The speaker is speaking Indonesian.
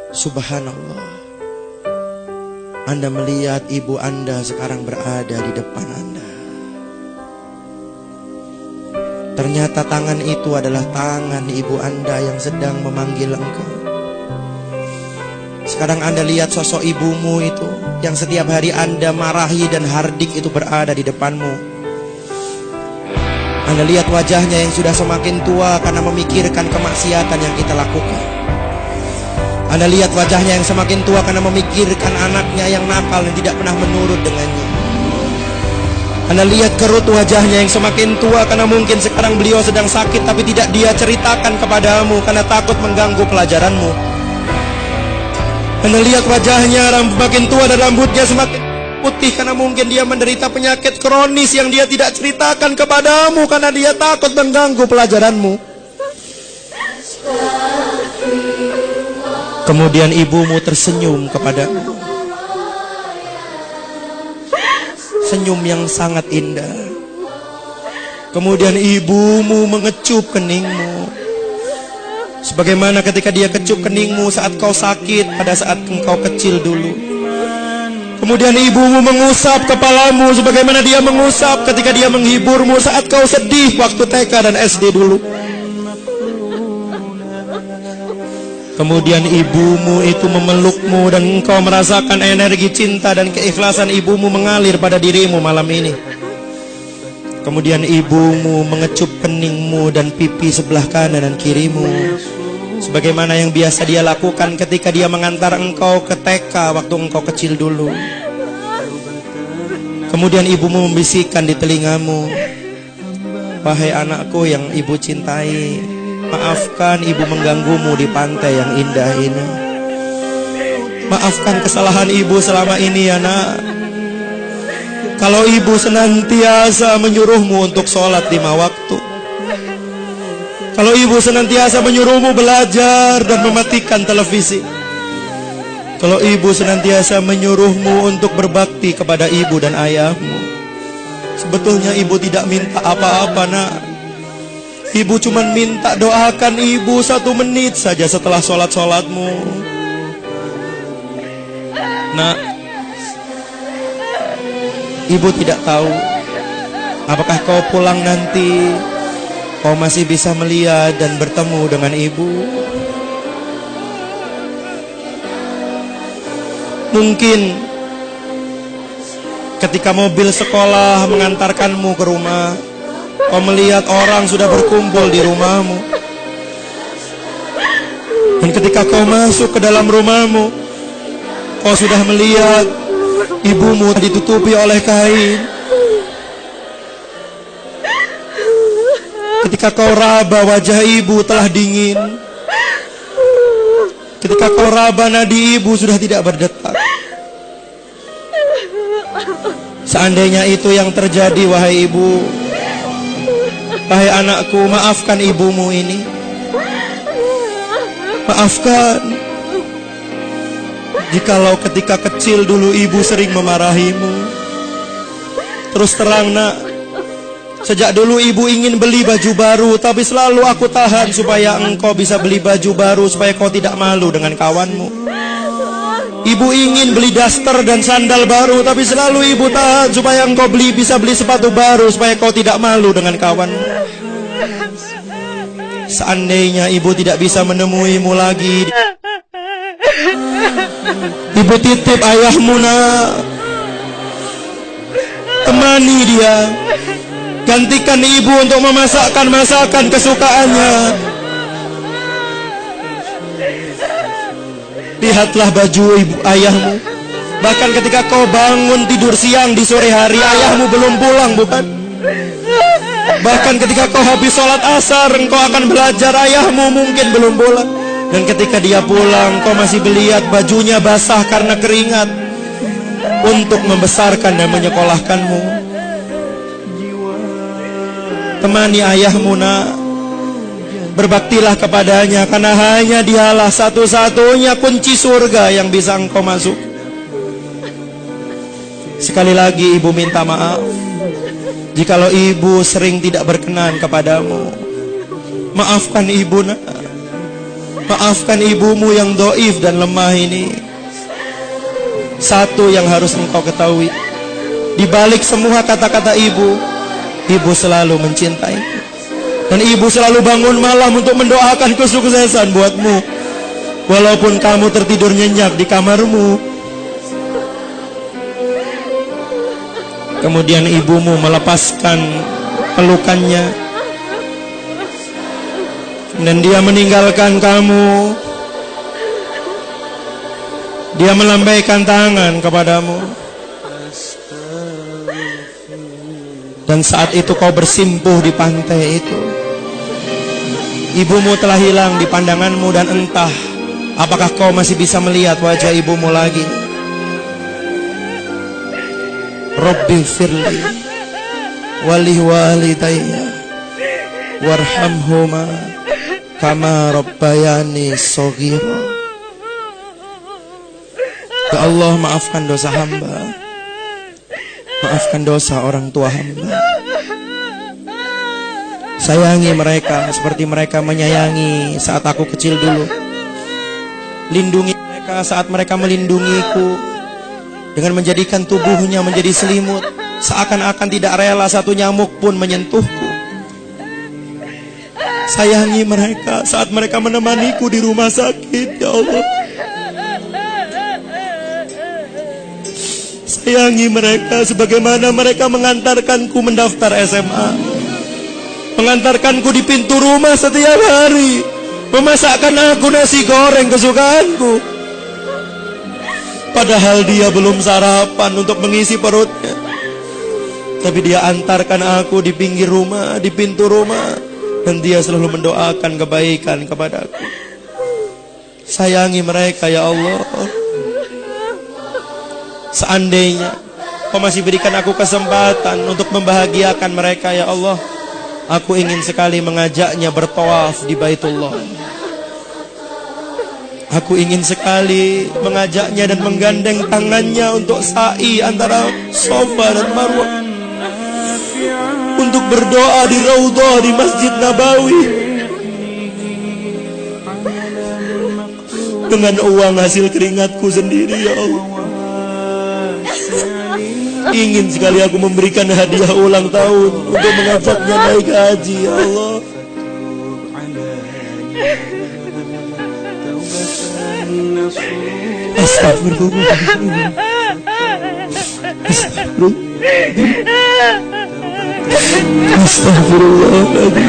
Subhanallah, Anda melihat ibu Anda sekarang berada di depan Anda. Ternyata tangan itu adalah tangan ibu Anda yang sedang memanggil engkau. Sekarang Anda lihat sosok ibumu itu yang setiap hari Anda marahi dan hardik itu berada di depanmu. Anda lihat wajahnya yang sudah semakin tua karena memikirkan kemaksiatan yang kita lakukan. Anda lihat wajahnya yang semakin tua karena memikirkan anaknya yang nakal dan tidak pernah menurut dengannya. Anda lihat kerut wajahnya yang semakin tua karena mungkin sekarang beliau sedang sakit tapi tidak dia ceritakan kepadamu karena takut mengganggu pelajaranmu. Anda lihat wajahnya makin tua dan rambutnya semakin putih karena mungkin dia menderita penyakit kronis yang dia tidak ceritakan kepadamu karena dia takut mengganggu pelajaranmu. Kemudian ibumu tersenyum kepadamu. Senyum yang sangat indah. Kemudian ibumu mengecup keningmu, sebagaimana ketika dia kecup keningmu saat kau sakit pada saat engkau kecil dulu. Kemudian ibumu mengusap kepalamu sebagaimana dia mengusap ketika dia menghiburmu saat kau sedih waktu TK dan SD dulu. Kemudian ibumu itu memelukmu dan engkau merasakan energi cinta dan keikhlasan ibumu mengalir pada dirimu malam ini. Kemudian ibumu mengecup keningmu dan pipi sebelah kanan dan kirimu, sebagaimana yang biasa dia lakukan ketika dia mengantar engkau ke TK waktu engkau kecil dulu. Kemudian ibumu membisikkan di telingamu, "Wahai anakku yang ibu cintai, maafkan ibu mengganggumu di pantai yang indah ini. Maafkan kesalahan ibu selama ini ya nak. Kalau ibu senantiasa menyuruhmu untuk sholat 5 waktu. Kalau ibu senantiasa menyuruhmu belajar dan mematikan televisi. Kalau ibu senantiasa menyuruhmu untuk berbakti kepada ibu dan ayahmu. Sebetulnya ibu tidak minta apa-apa nak. Ibu cuma minta doakan ibu 1 menit saja setelah sholat-sholatmu. Nak, ibu tidak tahu apakah kau pulang nanti kau masih bisa melihat dan bertemu dengan ibu. Mungkin ketika mobil sekolah mengantarkanmu ke rumah, kau melihat orang sudah berkumpul di rumahmu. Dan ketika kau masuk ke dalam rumahmu, kau sudah melihat ibumu ditutupi oleh kain. Ketika kau raba, wajah ibu telah dingin. Ketika kau raba, nadi ibu sudah tidak berdetak. Seandainya itu yang terjadi, wahai ibu, wahai anakku, maafkan ibumu ini. Maafkan. Jikalau ketika kecil dulu ibu sering memarahimu. Terus terang nak, sejak dulu ibu ingin beli baju baru, tapi selalu aku tahan supaya engkau bisa beli baju baru, supaya kau tidak malu dengan kawanmu. Ibu ingin beli daster dan sandal baru, tapi selalu ibu tahan supaya engkau bisa beli sepatu baru, supaya kau tidak malu dengan kawanmu. Seandainya ibu tidak bisa menemuimu lagi, ibu titip ayahmu nak. Temani dia. Gantikan ibu untuk memasakkan masakan kesukaannya. Lihatlah baju ibu ayahmu. Bahkan ketika kau bangun tidur siang di sore hari, ayahmu belum pulang, bukan? Bahkan ketika kau habis sholat asar, engkau akan belajar, ayahmu mungkin belum pulang. Dan ketika dia pulang, kau masih melihat bajunya basah karena keringat, untuk membesarkan dan menyekolahkanmu. Temani ayahmu nak. Berbaktilah kepadanya, karena hanya dialah satu-satunya kunci surga yang bisa engkau masuk. Sekali lagi ibu minta maaf jikalau ibu sering tidak berkenan kepadamu. Maafkan ibu nak. Maafkan ibumu yang doif dan lemah ini. Satu yang harus engkau ketahui, di balik semua kata-kata ibu, ibu selalu mencintaimu. Dan ibu selalu bangun malam untuk mendoakan kesuksesan buatmu, walaupun kamu tertidur nyenyak di kamarmu. Kemudian ibumu melepaskan pelukannya, dan dia meninggalkan kamu. Dia melambaikan tangan kepadamu. Dan saat itu kau bersimpuh di pantai itu. Ibumu telah hilang di pandanganmu, dan entah apakah kau masih bisa melihat wajah ibumu lagi. Rabbi firli wali walidayya warhamhuma kama rabbayani shaghira. Ya Allah, maafkan dosa hamba, maafkan dosa orang tua hamba. Sayangi mereka seperti mereka menyayangi saat aku kecil dulu. Lindungi mereka saat mereka melindungiku, dengan menjadikan tubuhnya menjadi selimut, seakan-akan tidak rela satu nyamuk pun menyentuhku. Sayangi mereka saat mereka menemaniku di rumah sakit, ya Allah. Sayangi mereka sebagaimana mereka mengantarkanku mendaftar SMA, mengantarkanku di pintu rumah setiap hari, memasakkan aku nasi goreng kesukaanku. Padahal dia belum sarapan untuk mengisi perutnya, tapi dia antarkan aku di pinggir rumah, di pintu rumah, dan dia selalu mendoakan kebaikan kepadaku. Sayangi mereka, ya Allah. Seandainya Kau masih berikan aku kesempatan untuk membahagiakan mereka, ya Allah, aku ingin sekali mengajaknya bertawaf di Baitullah. Aku ingin sekali mengajaknya dan menggandeng tangannya untuk sa'i antara Safa dan Marwah, untuk berdoa di Raudhah di Masjid Nabawi dengan uang hasil keringatku sendiri, ya Allah. Ingin sekali aku memberikan hadiah ulang tahun untuk mengajaknya naik haji, ya Allah. Astagfirullahaladzim. Astagfirullahaladzim.